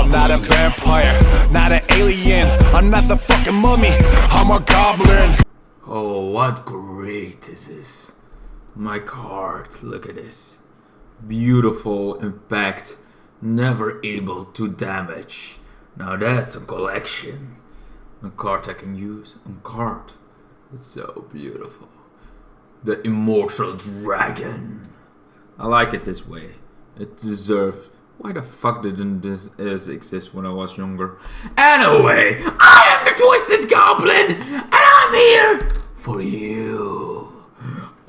I'm not a vampire, not an alien. I'm not the fucking mummy, I'm a goblin. Oh, what great is this. My card, look at this. Beautiful impact, never able to damage. Now that's a collection. A card I can use. A card. It's so beautiful. The Immortal Dragon. I like it this way. It deserves. Why the fuck didn't this exist when I was younger? Anyway, I am the Twisted Goblin, and I'm here for you.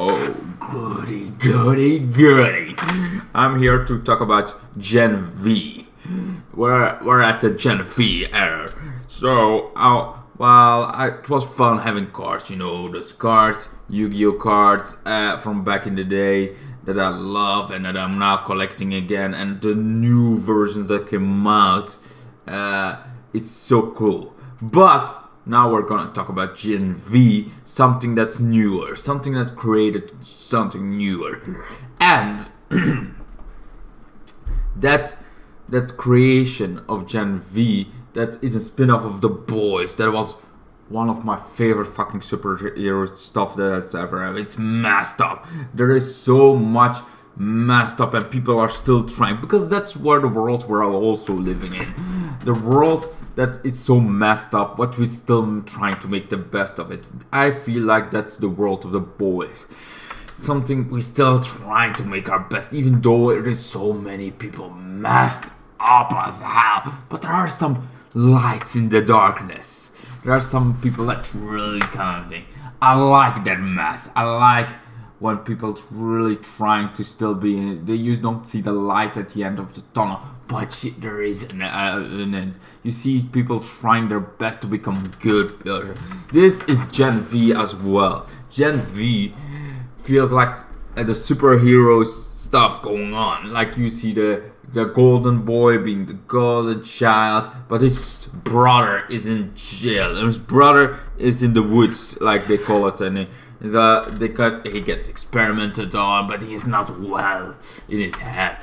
Oh, goody, goody, goody. I'm here to talk about Gen V. We're at the Gen V era. So, it was fun having cards, you know, those cards, Yu-Gi-Oh cards from back in the day that I love and that I'm now collecting again, and the new versions that came out, it's so cool. But now we're gonna talk about Gen V, something that's newer, something that created something newer, and that creation of Gen V, that is a spin-off of The Boys. That was one of my favorite fucking superhero stuff that has ever happened. It's messed up. There is so much messed up and people are still trying, because that's where the world we're also living in. The world that is so messed up, but we're still trying to make the best of it. I feel like that's the world of The Boys. Something we're still trying to make our best, even though there is so many people messed up as hell. But there are some lights in the darkness. There are some people that really kind of thing. I like that mess. I like when people really trying to still be in. You don't see the light at the end of the tunnel, but shit, there is an end. You see people trying their best to become good. This is Gen V as well. Gen V feels like the superhero stuff going on. Like you see the golden boy being the golden child, but his brother is in jail. His brother is in the woods, like they call it, and he gets experimented on, but he is not well in his head.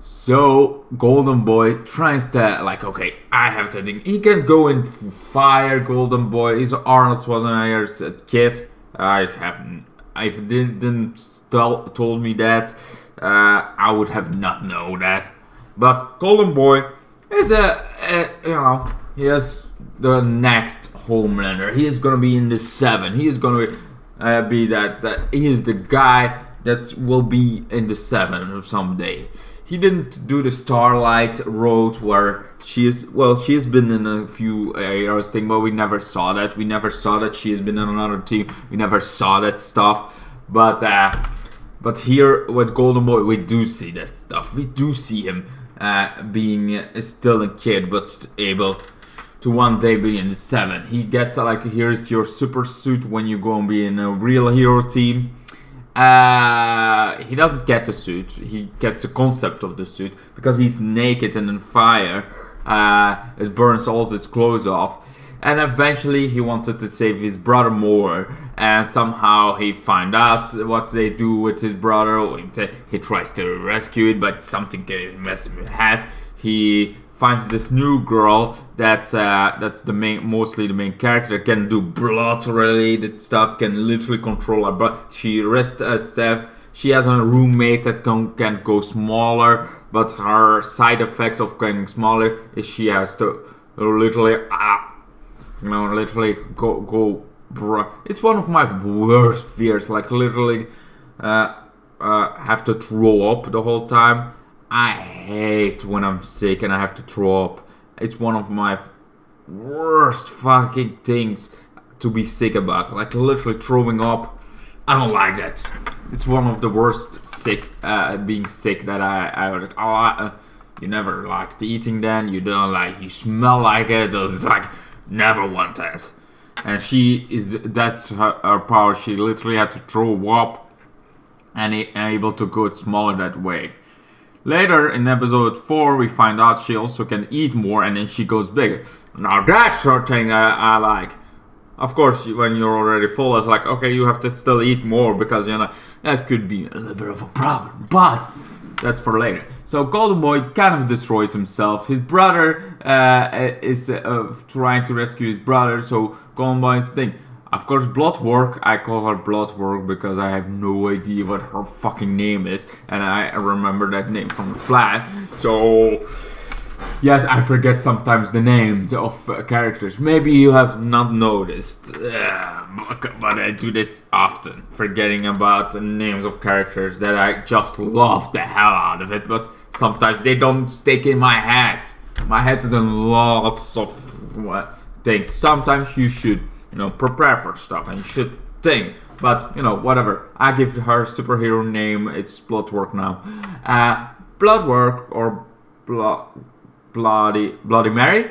So Golden Boy tries to, like, okay, I have to think. He can go in fire. Golden Boy. He's Arnold Schwarzenegger's kid. If they didn't told me that, I would have not known that. But Golden Boy is he is the next Homelander. He is gonna be in the 7. He is gonna be that he is the guy that will be in the 7 someday. He didn't do the Starlight Road where she has been in a few areas thing, but we never saw that. We never saw that she has been in another team. We never saw that stuff. But here with Golden Boy, we do see that stuff. We do see him being still a kid, but able to one day be in the 7. He gets here's your super suit when you go and be in a real hero team. He doesn't get the suit. He gets the concept of the suit because he's naked and on fire. It burns all his clothes off. And eventually he wanted to save his brother more, and somehow he finds out what they do with his brother. He tries to rescue it, but something is messing with his head. He finds this new girl that's mostly the main character, can do blood related stuff, can literally control her, but she rests herself. She has a roommate that can go smaller, but her side effect of getting smaller is she has to literally go. It's one of my worst fears. Like literally, have to throw up the whole time. I hate when I'm sick and I have to throw up. It's one of my worst fucking things to be sick about. Like literally throwing up. I don't like that. It's one of the worst being sick that I you never liked eating. Then you don't like. You smell like it. So it's like. Never want that. And that's her power. She literally had to throw up and able to go smaller that way. Later in episode 4 we find out she also can eat more and then she goes bigger. Now that's her thing I like. Of course when you're already full it's like okay you have to still eat more because that could be a little bit of a problem. But that's for later. So Golden Boy kind of destroys himself. His brother is trying to rescue his brother. So Golden Boy's thing. Of course, Bloodwork, I call her Bloodwork because I have no idea what her fucking name is. And I remember that name from the Flash. So, yes, I forget sometimes the names of characters. Maybe you have not noticed. But I do this often. Forgetting about the names of characters that I just love the hell out of it. But sometimes they don't stick in my head. My head is in lots of things. Sometimes you should prepare for stuff and you should think. But, whatever. I give her superhero name. It's Bloodwork now. Bloodwork or Bloody Mary?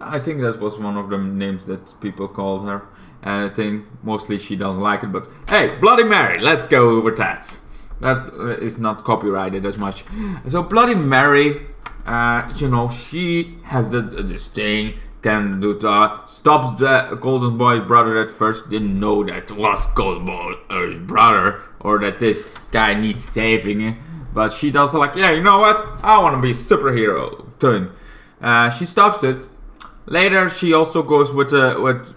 I think that was one of the names that people called her. And I think mostly she doesn't like it. But, hey, Bloody Mary. Let's go with that. That is not copyrighted as much. So, Bloody Mary, she has this thing. Can do stops the Golden Boy brother at first. Didn't know that was Golden Boy's brother or that this guy needs saving. But she does yeah, you know what? I want to be a superhero. Turn. She stops it. Later, she also goes with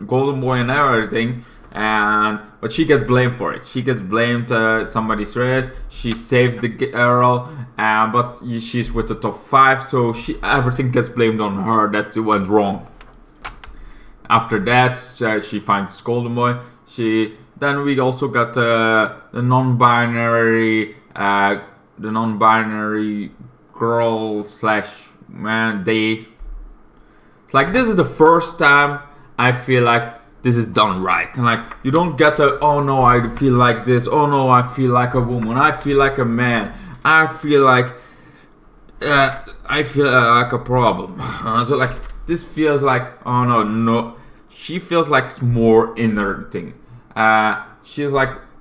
Golden Boy and everything. But she gets blamed for it. She gets blamed. Somebody's race. She saves the girl. But she's with the top 5, so everything gets blamed on her that it went wrong. After that, she finds Golden Boy. Then we also got the non-binary girl / man. It's this is the first time I feel like this is done right. And you don't get oh no, I feel like this. Oh no, I feel like a woman. I feel like a man. I feel like a problem. So this feels like, oh no. She feels like it's more inner thing. She's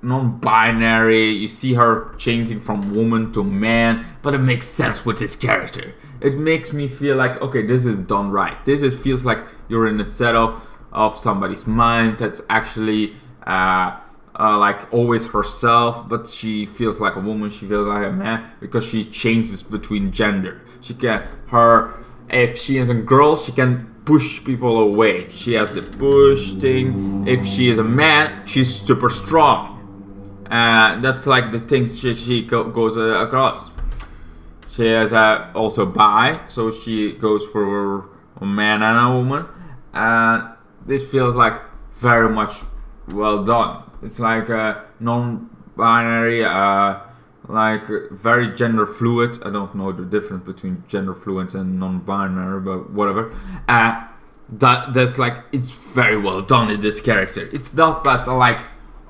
non-binary. You see her changing from woman to man, but it makes sense with this character. It makes me feel like, okay, this is done right. Feels like you're in a setup of somebody's mind that's actually always herself, but she feels like a woman. She feels like a man because she changes between gender. If she is a girl, she can push people away. She has the push thing. If she is a man, she's super strong. That's the things she goes across. She has also bi, so she goes for a man and a woman. This feels very much well done. It's non-binary, very gender fluid. I don't know the difference between gender fluid and non-binary, but whatever. That's it's very well done in this character. It's not that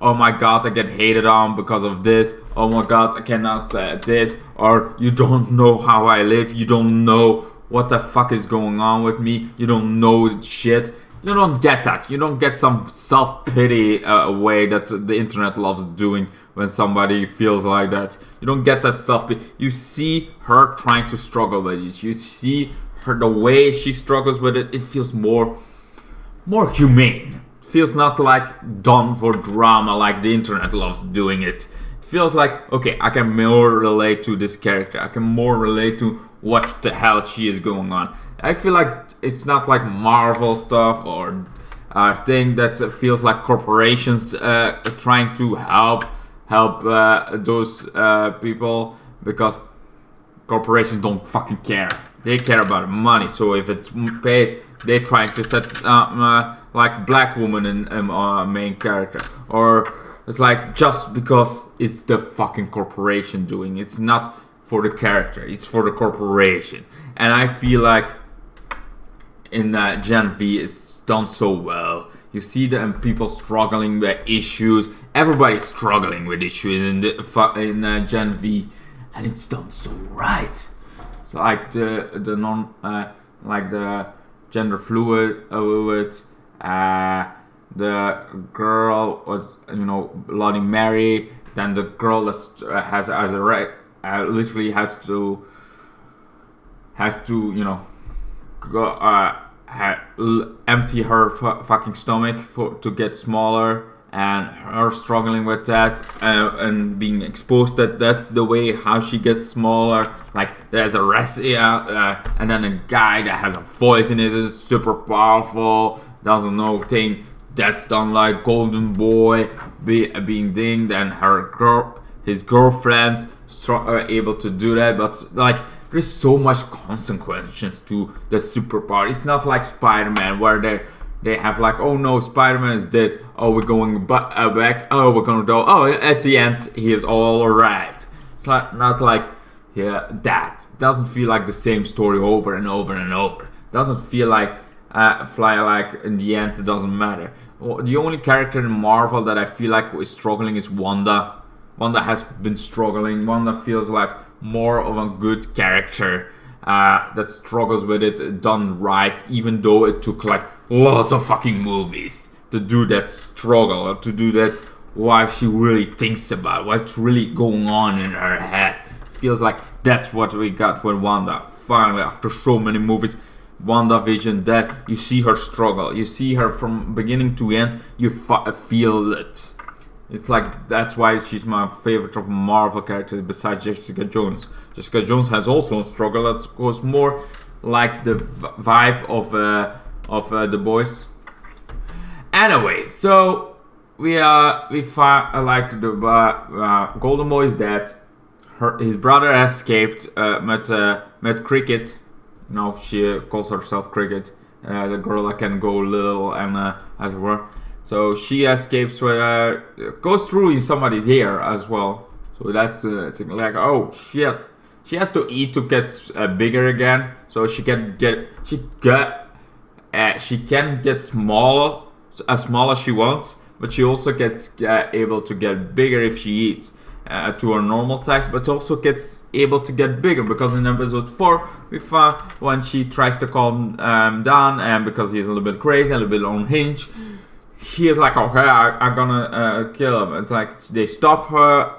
oh my god, I get hated on because of this. Oh my god, I cannot this. Or you don't know how I live. You don't know what the fuck is going on with me. You don't know shit. You don't get that. You don't get some self-pity way that the internet loves doing when somebody feels like that. You don't get that self-pity. You see her trying to struggle with it. You see her, the way she struggles with it. It feels more humane. It feels not done for drama like the internet loves doing it. It feels okay, I can more relate to this character. I can more relate to what the hell she is going on. I feel it's not Marvel stuff or thing that feels like corporations trying to help those people, because corporations don't fucking care. They care about money. So if it's paid, they try to set black woman in main character, or it's just because it's the fucking corporation doing. It's not for the character. It's for the corporation. And I feel in Gen V, it's done so well. You see people struggling with issues. Everybody's struggling with issues in Gen V, and it's done so right. It's the gender fluid, the girl was Bloody Mary. Then the girl literally has to go empty her fucking stomach to get smaller, and her struggling with that and being exposed that that's the way how she gets smaller. Like there's a and then a guy that has a voice in it is super powerful, doesn't know thing. That's done like Golden Boy being dinged, and his girlfriend able to do that. But like there's so much consequences to the superpower. It's not like Spider-Man where they have like, oh no, Spider-Man is this. Oh, we're going back. Oh, we're gonna go. Oh, at the end he is all right. It's like not like that doesn't feel like the same story over and over and over. Doesn't feel like fly like in the end it doesn't matter. The only character in Marvel that I feel like is struggling is Wanda. Wanda has been struggling. Wanda feels like more of a good character that struggles with it done right, even though it took like lots of fucking movies to do that struggle, or to do that what she really thinks about, what's really going on in her head. Feels like that's what we got with Wanda. Finally, after so many movies, WandaVision, that you see her struggle, you see her from beginning to end, you feel it. It's like that's why she's my favorite of Marvel characters besides Jessica Jones. Jessica Jones has also a struggle that goes more like the vibe of The Boys. Anyway, so we find like the Golden Boy is dead. His brother escaped. Met Cricket. No, she calls herself Cricket. The girl that can go little and as well. So she escapes with goes through in somebody's ear as well. So that's like, oh shit. She has to eat to get bigger again. So she can get small as small as she wants, but she also gets able to get bigger if she eats. To her normal size, but also gets able to get bigger because in episode 4 we found when she tries to calm down, and because he's a little bit crazy, a little bit unhinged, he is like, okay, I'm gonna kill him. It's like they stop her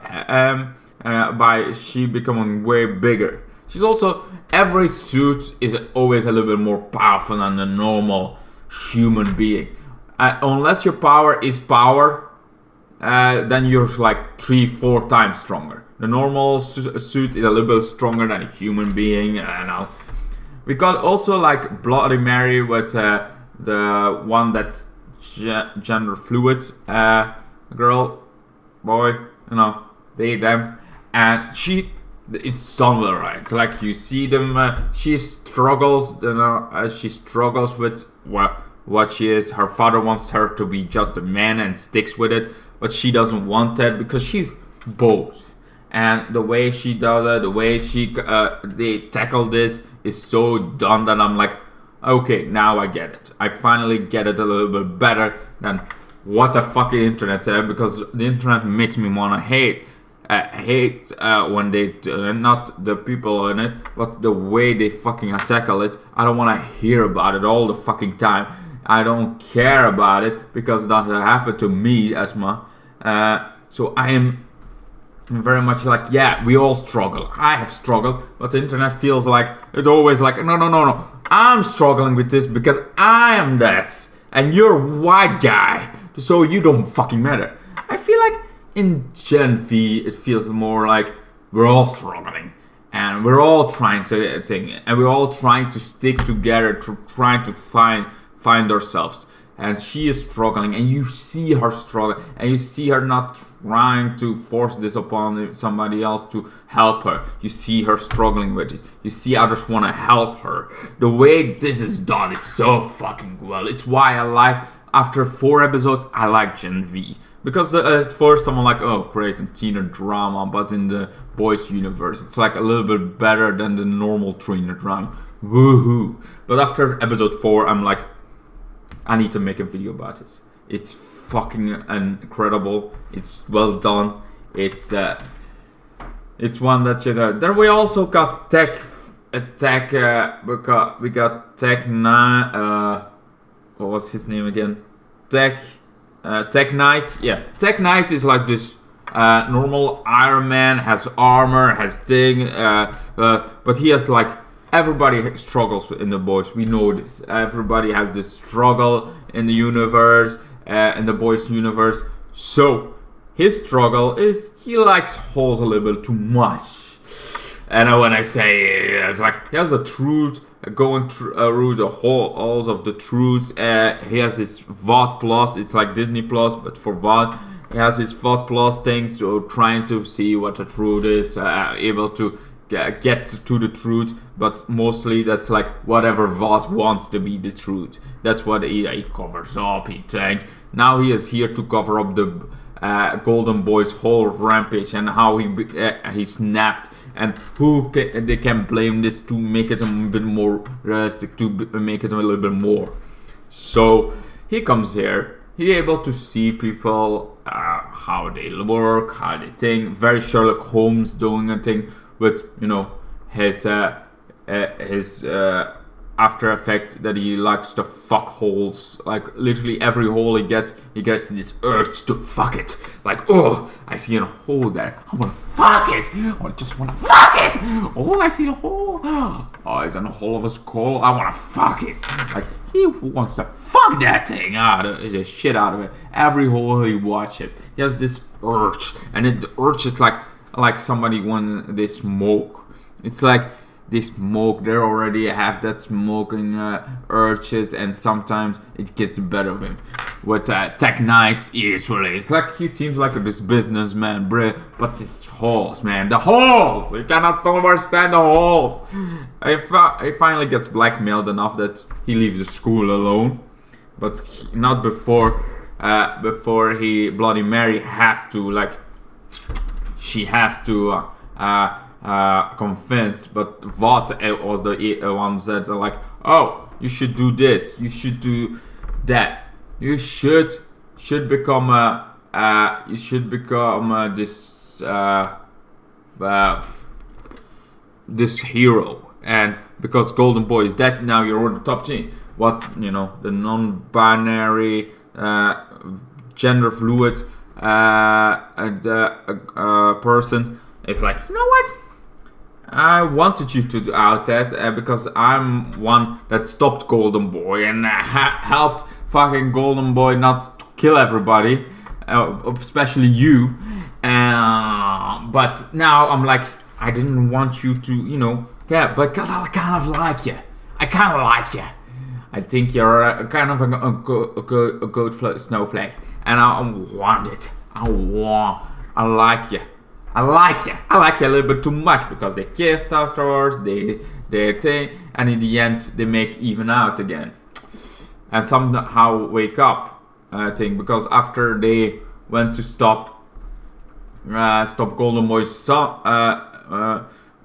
by she becoming way bigger. She's also, every suit is always a little bit more powerful than the normal human being. Unless your power is power, then you're like 3-4 times stronger. The normal suit is a little bit stronger than a human being. We got also like Bloody Mary with the one that's gender fluid, girl, boy, they, them, and it's done well, right? It's like you see them. She struggles, she struggles with what she is. Her father wants her to be just a man and sticks with it. But she doesn't want that because she's both. And the way she does it, the way they tackle this is so done that I'm like, okay, now I get it. I finally get it a little bit better than what the fucking internet said, because the internet makes me want to hate when they, not the people in it, but the way they fucking tackle it. I don't want to hear about it all the fucking time. I don't care about it because that happened to me, Esma. So I am very much like, yeah, we all struggle. I have struggled, but the internet feels like it's always like, no. I'm struggling with this because I am that, and you're a white guy, so you don't fucking matter. I feel like in Gen V, it feels more like we're all struggling, and we're all trying to think, and we're all trying to stick together, trying to find ourselves. And she is struggling, and you see her struggle, and you see her not trying to force this upon somebody else to help her. You see her struggling with it. You see others want to help her. The way this is done is so fucking well. It's why I like, after 4 episodes, I like Gen V. Because at first I'm like, oh great, and teenager drama, but in the boys universe, it's like a little bit better than the normal teenager drama. Woohoo! But after episode 4, I'm like, I need to make a video about this. It's fucking incredible. It's well done. It's one that Then we also got Tech. We got Tech 9. What was his name again? Tech Knight. Yeah, Tech Knight is like this normal Iron Man, has armor, has thing, but he has like. Everybody struggles in the boys. We know this. Everybody has this struggle in the universe, in the boys' universe. So his struggle is he likes holes a little bit too much. And when I say it's like he has a truth going through the halls of the truth. He has his VOD Plus. It's like Disney Plus, but for VOD. He has his VOD Plus thing, so trying to see what the truth is, able to get to the truth. But mostly that's like whatever VOD wants to be the truth. That's what he covers up. He thinks now he is here to cover up the Golden Boy's whole rampage and how he snapped. And they can blame this to make it a bit more realistic, to make it a little bit more. So he comes here, he's able to see people, how they work, how they think. Very Sherlock Holmes doing a thing with, his after effect that he likes to fuck holes. Like literally every hole he gets this urge to fuck it. Like, oh, I see a hole there, I wanna fuck it. I just wanna fuck it. Oh, I see a hole. Oh, it's in a hole of a skull. I wanna fuck it. Like he wants to fuck that thing out of the shit out of it. Every hole he watches, he has this urge, and the urge is like somebody when they smoke. It's like they smoke, they already have that smoking urges, and sometimes it gets the better of him. With Tech Knight, usually it's like he seems like this businessman, bruh, but his holes, man, the holes! You cannot understand the holes. He finally gets blackmailed enough that he leaves the school alone, but not before he Bloody Mary has to she has to convinced, but Vought was the one that like, oh, you should do this, you should do that, you should become this hero, and because Golden Boy is dead now, you're on the top team. What the non-binary, gender fluid person is like, you know what? I wanted you to do out that because I'm one that stopped Golden Boy and helped fucking Golden Boy not to kill everybody, especially you. But now I'm like, I didn't want you to, because I kind of like you. I think you're kind of a goat snowflake, and I want it. I like you. I like you a little bit too much because they kissed afterwards, they thing, and in the end they make even out again, and somehow wake up. I think because after they went to stop Golden Boy's son,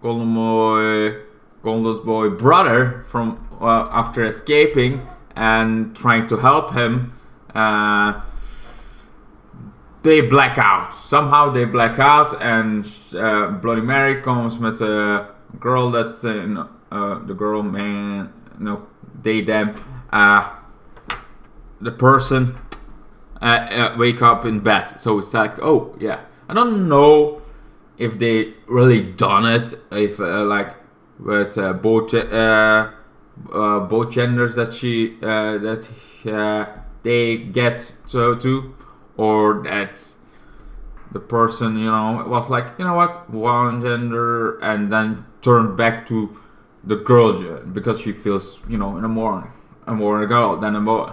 Golden Boy brother from after escaping and trying to help him. They black out. Somehow they black out, and Bloody Mary comes with a girl that's in the girl, man, they, them, the person wake up in bed. So it's like, oh yeah, I don't know if they really done it, if with both genders that they get to. Or that the person, was like, you know what, one gender, and then turned back to the girl gender because she feels, in the morning, more a girl than a boy.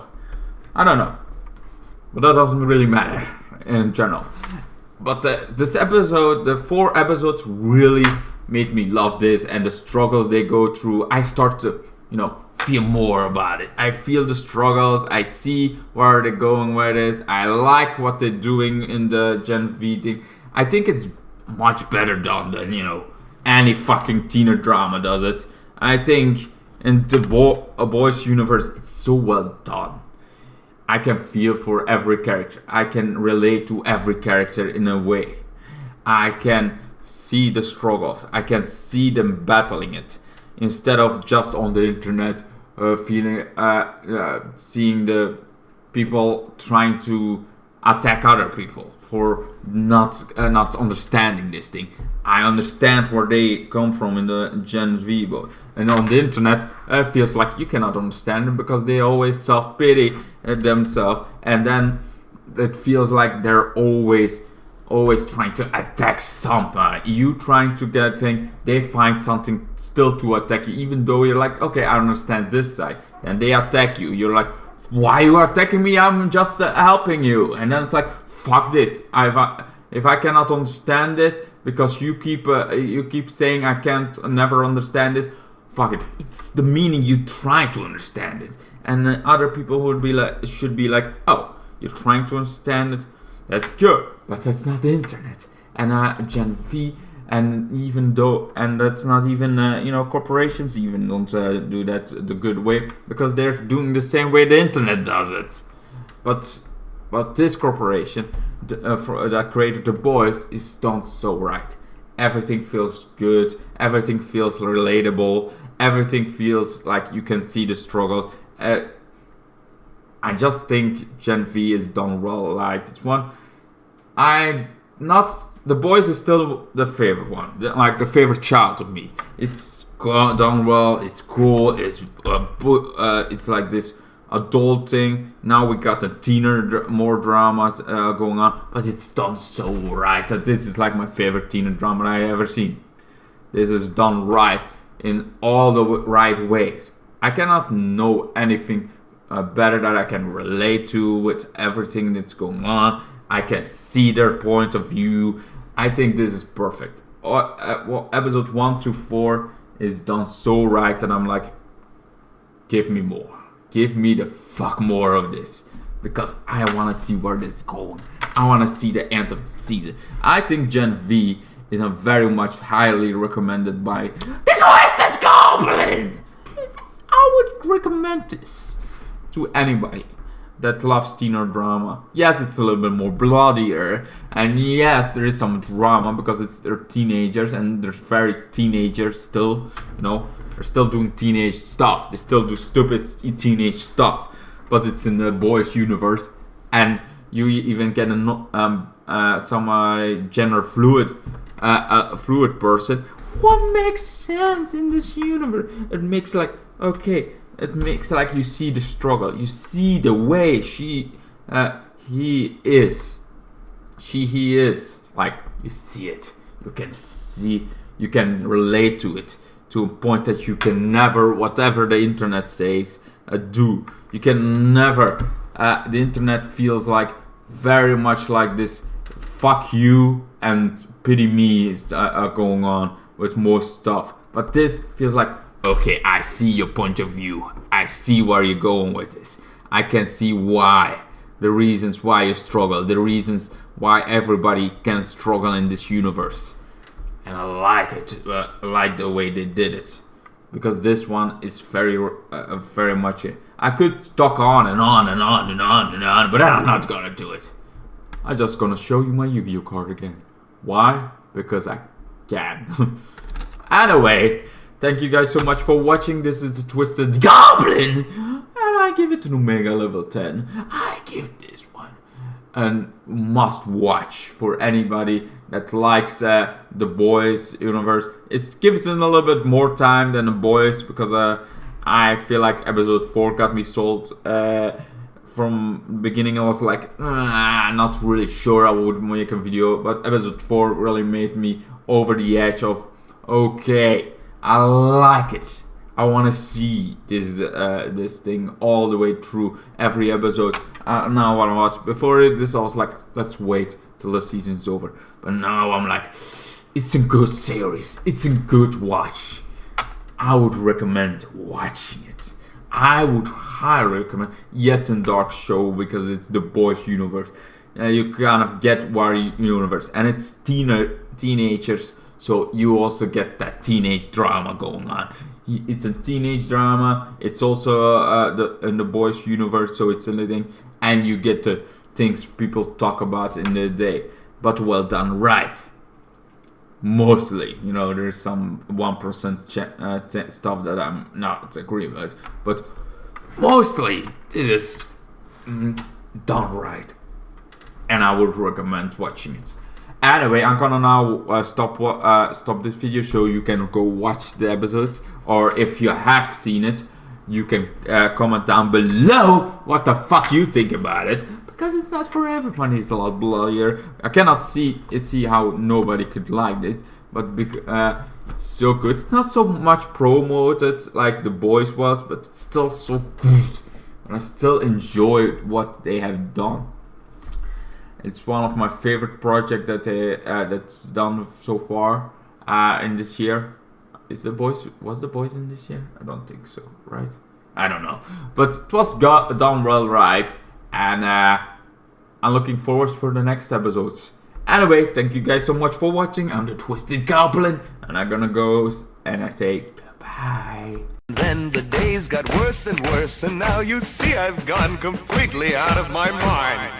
I don't know, but that doesn't really matter in general. But this episode, the 4 episodes, really made me love this, and the struggles they go through. I start to, feel more about it. I feel the struggles. I see where they're going with this. I like what they're doing in the Gen V thing. I think it's much better done than any fucking teener drama does it. I think in the A Boy's universe, it's so well done. I can feel for every character. I can relate to every character in a way. I can see the struggles. I can see them battling it instead of just on the internet. Seeing the people trying to attack other people for not understanding this thing. I understand where they come from in the Gen V, but and on the internet it feels like you cannot understand them because they always self-pity themselves, and then it feels like they're always trying to attack something. You trying to get a thing, they find something still to attack you, even though you're like, okay, I understand this side. And they attack you. You're like, why are you attacking me? I'm just helping you. And then it's like, fuck this. If I cannot understand this because you keep saying I can't never understand this, fuck it. It's the meaning you try to understand it. And then other people should be like, oh, you're trying to understand it. That's good, but that's not the internet. And Gen V, and that's not even corporations even don't do that the good way, because they're doing the same way the internet does it. But this corporation that created The Boys is done so right. Everything feels good. Everything feels relatable. Everything feels like you can see the struggles. I just think Gen V is done well. Like it's one, The Boys is still the favorite one, like the favorite child of me. It's done well. It's cool. It's like this adult thing. Now we got a more drama going on, but it's done so right that this is like my favorite teener drama I ever seen. This is done right in all the right ways. I cannot know anything better that I can relate to with everything that's going on. I can see their point of view. I think this is perfect. Episode 1 to 4 is done so right that I'm like, give me more. Give me the fuck more of this. Because I want to see where this is going. I want to see the end of the season. I think Gen V is a very much highly recommended by the Twisted Goblin. I would recommend this to anybody that loves teener drama. Yes, it's a little bit more bloodier, and yes, there is some drama because they're teenagers and they're very teenagers still. They're still doing teenage stuff. They still do stupid teenage stuff, but it's in the Boys universe, and you even get some gender fluid person. What makes sense in this universe? It makes like okay. It makes like you see the struggle, you see the way he is, like you see it, you can relate to it to a point that you can never, whatever the internet says, do. You can never. The internet feels like very much like this fuck you and pity me is going on with most stuff, but this feels like, okay, I see your point of view. I see where you're going with this. I can see why. The reasons why you struggle. The reasons why everybody can struggle in this universe. And I like it. I like the way they did it. Because this one is very much it. I could talk on and on and on and on and on, but I'm not gonna do it. I'm just gonna show you my Yu-Gi-Oh card again. Why? Because I can. Anyway, thank you guys so much for watching. This is the Twisted Goblin, and I give it an Omega level 10. I give this one a must watch for anybody that likes the Boys universe. It gives it a little bit more time than the Boys because I feel like episode 4 got me sold. From the beginning I was like, not really sure I would make a video, but episode 4 really made me over the edge of, okay, I like it. I want to see this thing all the way through every episode. Now I want to watch. Before this I was like, let's wait till the season's over. But now I'm like, it's a good series. It's a good watch. I would recommend watching it. I would highly recommend Yet in Dark show because it's the Boys universe. You kind of get where universe, and it's teenagers. So you also get that teenage drama going on. It's a teenage drama. It's also in the Boys universe, so it's a thing. And you get the things people talk about in the day, but well done right. Mostly, there's some 1% stuff that I'm not agree with, but mostly it is done right, and I would recommend watching it. Anyway, I'm gonna now stop this video so you can go watch the episodes, or if you have seen it, you can comment down below what the fuck you think about it, because it's not for everyone. It's a lot bloodier. I cannot see how nobody could like this, but it's so good. It's not so much promoted like The Boys was, but it's still so good, and I still enjoy what they have done. It's one of my favorite projects that that's done so far in this year. Was The Boys in this year? I don't think so, right? I don't know, but it was done well, right? And I'm looking forward for the next episodes. Anyway, thank you guys so much for watching. I'm the Twisted Goblin, and I'm gonna go and I say goodbye. Then the days got worse and worse, and now you see I've gone completely out of my mind.